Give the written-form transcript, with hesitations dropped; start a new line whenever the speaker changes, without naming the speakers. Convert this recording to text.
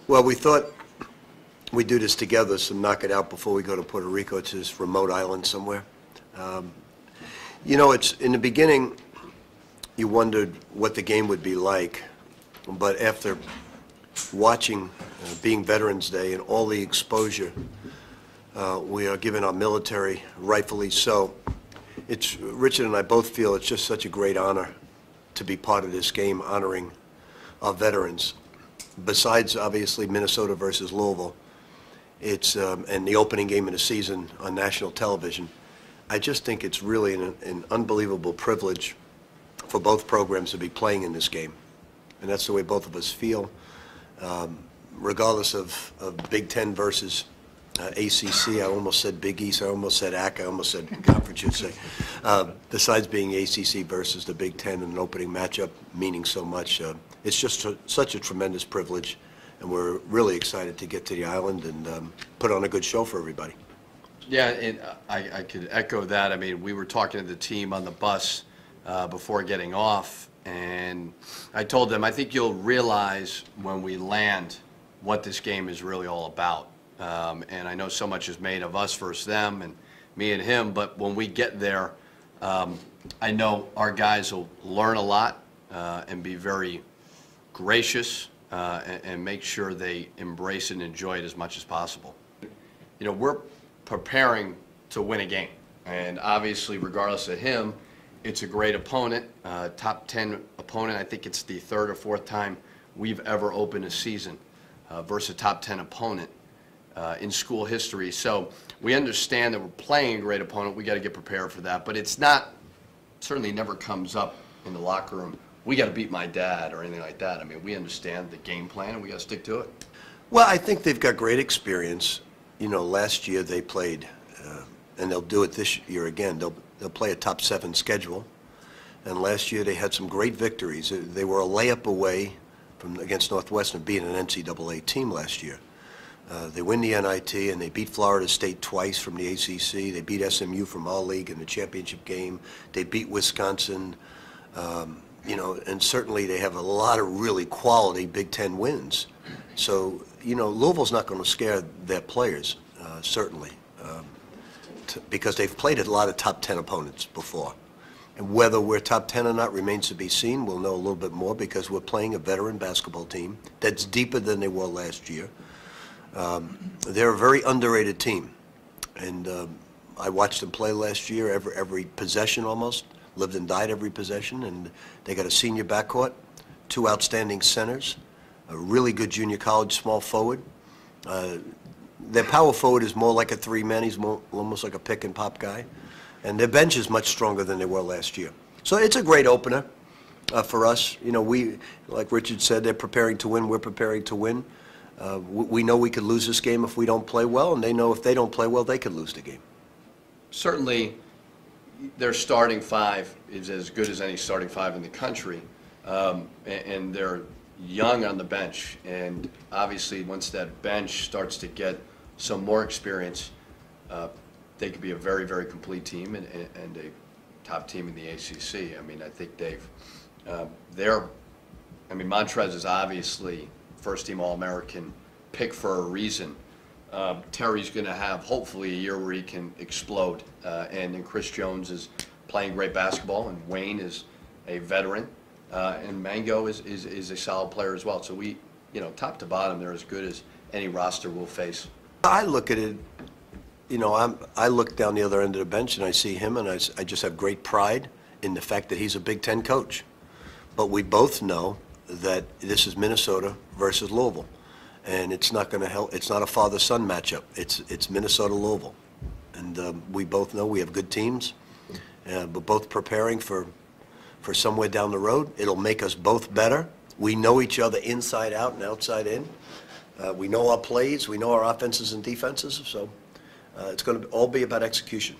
Well, we thought we'd do this together, so knock it out before we go to Puerto Rico. It's this remote island somewhere. You know, it's in the beginning, you wondered what the game would be like, but after watching being Veterans Day and all the exposure we are giving our military, rightfully so, Richard and I both feel it's just such a great honor to be part of this game, honoring our veterans. Besides, obviously, Minnesota versus Louisville, it's and the opening game of the season on national television. I just think it's really an unbelievable privilege for both programs to be playing in this game, and that's the way both of us feel. Regardless of Big Ten versus ACC, I almost said Big East, I almost said AC, I almost said conference, you'd say. Besides being ACC versus the Big Ten and an opening matchup meaning so much, it's just such a tremendous privilege, and we're really excited to get to the island and put on a good show for everybody.
Yeah, and I could echo that. I mean, we were talking to the team on the bus before getting off, and I told them, I think you'll realize when we land what this game is really all about. And I know so much is made of us versus them and me and him, but when we get there, I know our guys will learn a lot and be very gracious and make sure they embrace and enjoy it as much as possible. You know, we're preparing to win a game, and obviously, regardless of him, it's a great opponent, top 10 opponent. I think it's the third or fourth time we've ever opened a season versus a top 10 opponent in school history. So we understand that we're playing a great opponent. We got to get prepared for that. But it's not, certainly never comes up in the locker room, we got to beat my dad or anything like that. I mean, we understand the game plan and we got to stick to it.
Well, I think they've got great experience. You know, last year they played, and they'll do it this year again. They'll play a top 7 schedule. And last year they had some great victories. They were a layup away against Northwestern being an NCAA team last year. They win the NIT, and they beat Florida State twice from the ACC. They beat SMU from our league in the championship game. They beat Wisconsin. You know, and certainly they have a lot of really quality Big Ten wins. So, you know, Louisville's not going to scare their players, certainly, because they've played a lot of top 10 opponents before. And whether we're top 10 or not remains to be seen. We'll know a little bit more because we're playing a veteran basketball team that's deeper than they were last year. They're a very underrated team, and I watched them play last year, every possession almost, lived and died every possession, and they got a senior backcourt, 2 outstanding centers, a really good junior college small forward. Their power forward is more like a 3-man, he's almost like a pick and pop guy, and their bench is much stronger than they were last year. So it's a great opener for us. You know, like Richard said, they're preparing to win, we're preparing to win. We know we could lose this game if we don't play well, and they know if they don't play well, they could lose the game.
Certainly, their starting 5 is as good as any starting 5 in the country, and they're young on the bench. And obviously, once that bench starts to get some more experience, they could be a very, very complete team and a top team in the ACC. I mean, I think I mean, Montrez is obviously first-team All-American pick for a reason. Terry's going to have, hopefully, a year where he can explode. And then Chris Jones is playing great basketball, and Wayne is a veteran. And Mango is a solid player as well. So we, you know, top to bottom, they're as good as any roster we'll face.
I look at it, you know, I look down the other end of the bench and I see him, and I just have great pride in the fact that he's a Big Ten coach. But we both know that this is Minnesota versus Louisville, and it's not going to help. It's not a father-son matchup. It's Minnesota-Louisville, and we both know we have good teams, but both preparing for somewhere down the road. It'll make us both better. We know each other inside out and outside in. We know our plays. We know our offenses and defenses. So it's going to all be about execution.